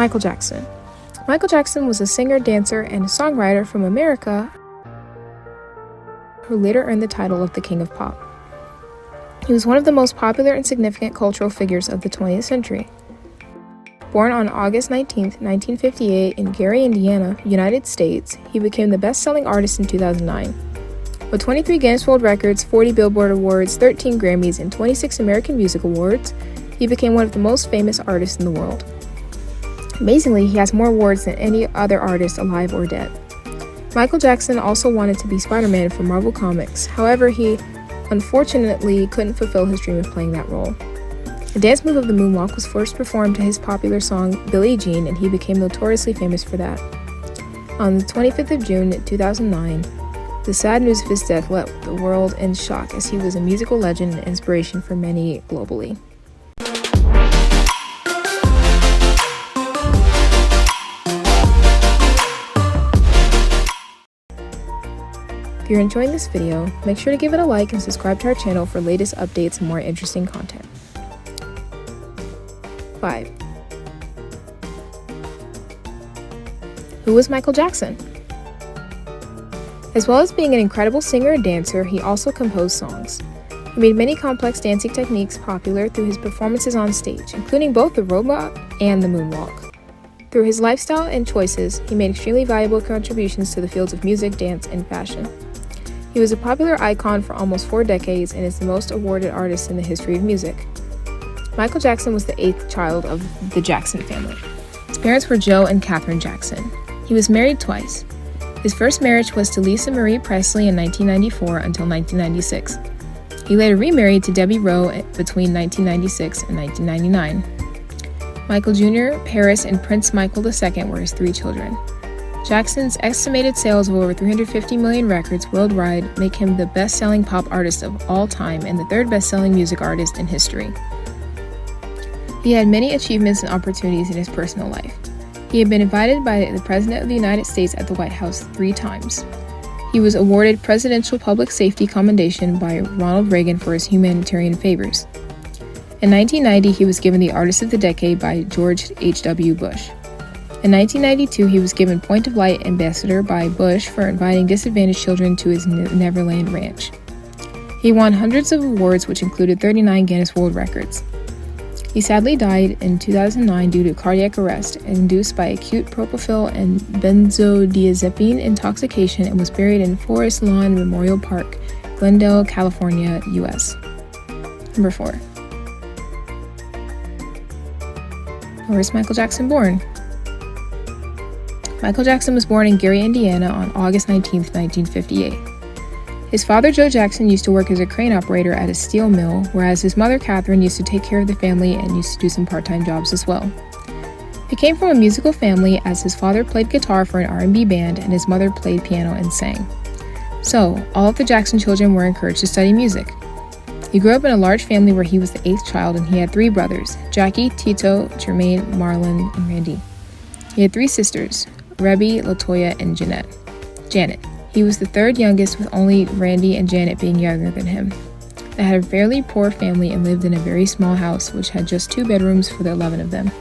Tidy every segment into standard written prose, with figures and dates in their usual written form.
Michael Jackson. Michael Jackson was a singer, dancer, and songwriter from America who later earned the title of the King of Pop. He was one of the most popular and significant cultural figures of the 20th century. Born on August 19, 1958 in Gary, Indiana, United States, he became the best-selling artist in 2009. With 23 Guinness World Records, 40 Billboard Awards, 13 Grammys, and 26 American Music Awards, he became one of the most famous artists in the world. Amazingly, he has more awards than any other artist alive or dead. Michael Jackson also wanted to be Spider-Man for Marvel Comics. However, he unfortunately couldn't fulfill his dream of playing that role. The dance move of the moonwalk was first performed to his popular song Billie Jean, and he became notoriously famous for that. On the 25th of June 2009, the sad news of his death left the world in shock, as he was a musical legend and inspiration for many globally. If you're enjoying this video, make sure to give it a like and subscribe to our channel for latest updates and more interesting content. 5. Who was Michael Jackson? As well as being an incredible singer and dancer, he also composed songs. He made many complex dancing techniques popular through his performances on stage, including both the robot and the moonwalk. Through his lifestyle and choices, he made extremely valuable contributions to the fields of music, dance, and fashion. He was a popular icon for almost 4 decades and is the most awarded artist in the history of music. Michael Jackson was the 8th child of the Jackson family. His parents were Joe and Catherine Jackson. He was married twice. His first marriage was to Lisa Marie Presley in 1994 until 1996. He later remarried to Debbie Rowe between 1996 and 1999. Michael Jr., Paris, and Prince Michael II were his 3 children. Jackson's estimated sales of over 350 million records worldwide make him the best-selling pop artist of all time and the 3rd best-selling music artist in history. He had many achievements and opportunities in his personal life. He had been invited by the President of the United States at the White House 3 times. He was awarded Presidential Public Safety Commendation by Ronald Reagan for his humanitarian favors. In 1990, he was given the Artist of the Decade by George H.W. Bush. In 1992, he was given Point of Light Ambassador by Bush for inviting disadvantaged children to his Neverland Ranch. He won hundreds of awards, which included 39 Guinness World Records. He sadly died in 2009 due to cardiac arrest induced by acute propofol and benzodiazepine intoxication, and was buried in Forest Lawn Memorial Park, Glendale, California, U.S. Number 4. Where was Michael Jackson born? Michael Jackson was born in Gary, Indiana on August 19, 1958. His father, Joe Jackson, used to work as a crane operator at a steel mill, whereas his mother, Catherine, used to take care of the family and used to do some part-time jobs as well. He came from a musical family, as his father played guitar for an R&B band and his mother played piano and sang. So, all of the Jackson children were encouraged to study music. He grew up in a large family where he was the 8th child, and he had 3 brothers, Jackie, Tito, Jermaine, Marlon, and Randy. He had 3 sisters, Rebby, Latoya, and Janet. He was the 3rd youngest, with only Randy and Janet being younger than him. They had a fairly poor family and lived in a very small house, which had just 2 bedrooms for the 11 of them.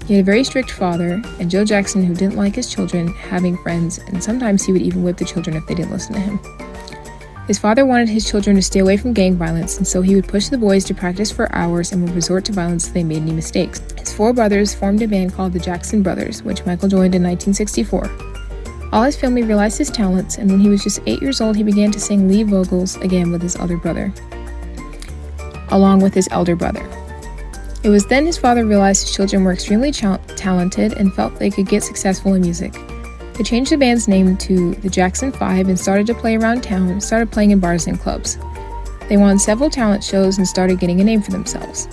He had a very strict father, and Joe Jackson, who didn't like his children having friends, and sometimes he would even whip the children if they didn't listen to him. His father wanted his children to stay away from gang violence, and so he would push the boys to practice for hours and would resort to violence if they made any mistakes. His 4 brothers formed a band called the Jackson Brothers, which Michael joined in 1964. All his family realized his talents, and when he was just 8 years old, he began to sing lead vocals again with his elder brother. It was then his father realized his children were extremely talented and felt they could get successful in music. They changed the band's name to the Jackson 5 and started to play around town, started playing in bars and clubs. They won several talent shows and started getting a name for themselves.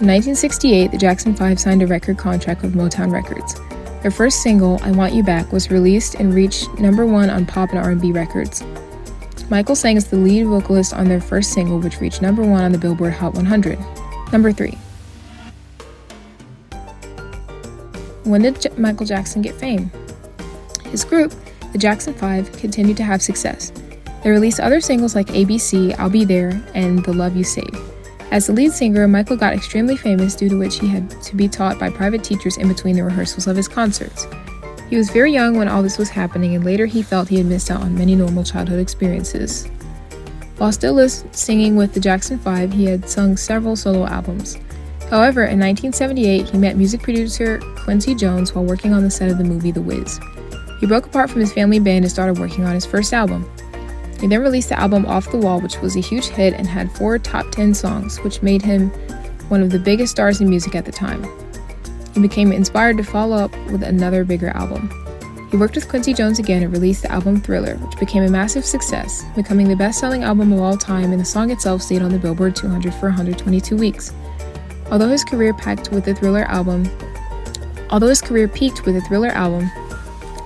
In 1968, the Jackson 5 signed a record contract with Motown Records. Their first single, I Want You Back, was released and reached number 1 on pop and R&B records. Michael sang as the lead vocalist on their first single, which reached number 1 on the Billboard Hot 100. Number 3. When did Michael Jackson get fame? His group, the Jackson 5, continued to have success. They released other singles like ABC, I'll Be There, and The Love You Save. As the lead singer, Michael got extremely famous, due to which he had to be taught by private teachers in between the rehearsals of his concerts. He was very young when all this was happening, and later he felt he had missed out on many normal childhood experiences. While still singing with the Jackson 5, he had sung several solo albums. However, in 1978, he met music producer Quincy Jones while working on the set of the movie The Wiz. He broke apart from his family band and started working on his first album. He then released the album Off the Wall, which was a huge hit and had 4 top 10 songs, which made him one of the biggest stars in music at the time. He became inspired to follow up with another bigger album. He worked with Quincy Jones again and released the album Thriller, which became a massive success, becoming the best-selling album of all time, and the song itself stayed on the Billboard 200 for 122 weeks. Although his career peaked with the Thriller album,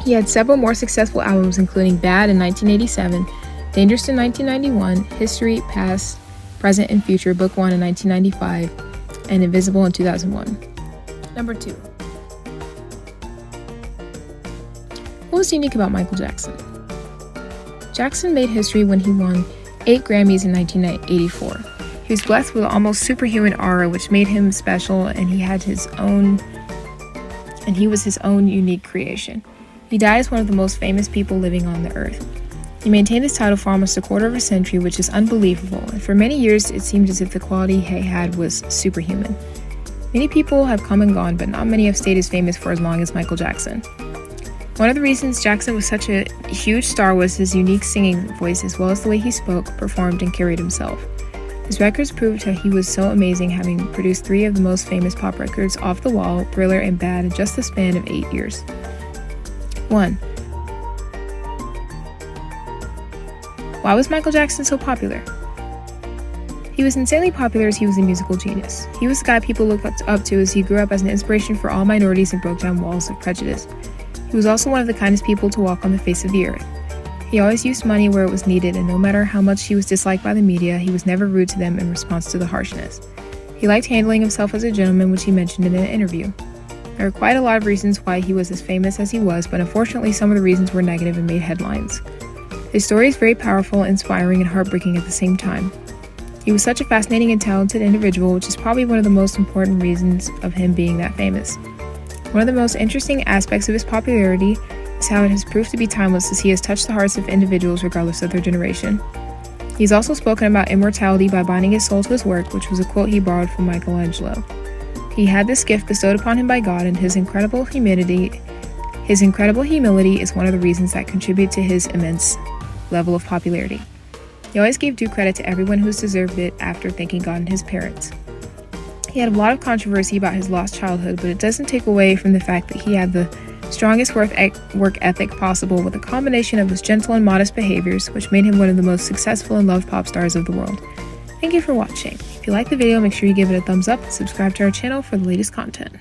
he had several more successful albums, including Bad in 1987, Dangerous in 1991, History, Past, Present, and Future, Book 1 in 1995, and Invisible in 2001. Number 2. What was unique about Michael Jackson? Jackson made history when he won 8 Grammys in 1984. He was blessed with almost superhuman aura, which made him special, and he was his own unique creation. He died as one of the most famous people living on the earth. He maintained this title for almost a quarter of a century, which is unbelievable, and for many years it seemed as if the quality he had was superhuman. Many people have come and gone, but not many have stayed as famous for as long as Michael Jackson. One of the reasons Jackson was such a huge star was his unique singing voice, as well as the way he spoke, performed, and carried himself. His records proved how he was so amazing, having produced 3 of the most famous pop records, Off the Wall, Thriller, and Bad, in just the span of 8 years. 1. Why was Michael Jackson so popular? He was insanely popular as he was a musical genius. He was the guy people looked up to as he grew up as an inspiration for all minorities and broke down walls of prejudice. He was also one of the kindest people to walk on the face of the earth. He always used money where it was needed, and no matter how much he was disliked by the media, he was never rude to them in response to the harshness. He liked handling himself as a gentleman, which he mentioned in an interview. There are quite a lot of reasons why he was as famous as he was, but unfortunately some of the reasons were negative and made headlines. His story is very powerful, inspiring, and heartbreaking at the same time. He was such a fascinating and talented individual, which is probably one of the most important reasons of him being that famous. One of the most interesting aspects of his popularity is how it has proved to be timeless, as he has touched the hearts of individuals regardless of their generation. He's also spoken about immortality by binding his soul to his work, which was a quote he borrowed from Michelangelo. He had this gift bestowed upon him by God, and his incredible humility is one of the reasons that contribute to his immense level of popularity. He always gave due credit to everyone who's deserved it after thanking God and his parents. He had a lot of controversy about his lost childhood, but it doesn't take away from the fact that he had the strongest work ethic possible, with a combination of his gentle and modest behaviors, which made him one of the most successful and loved pop stars of the world. Thank you for watching. If you liked the video, make sure you give it a thumbs up and subscribe to our channel for the latest content.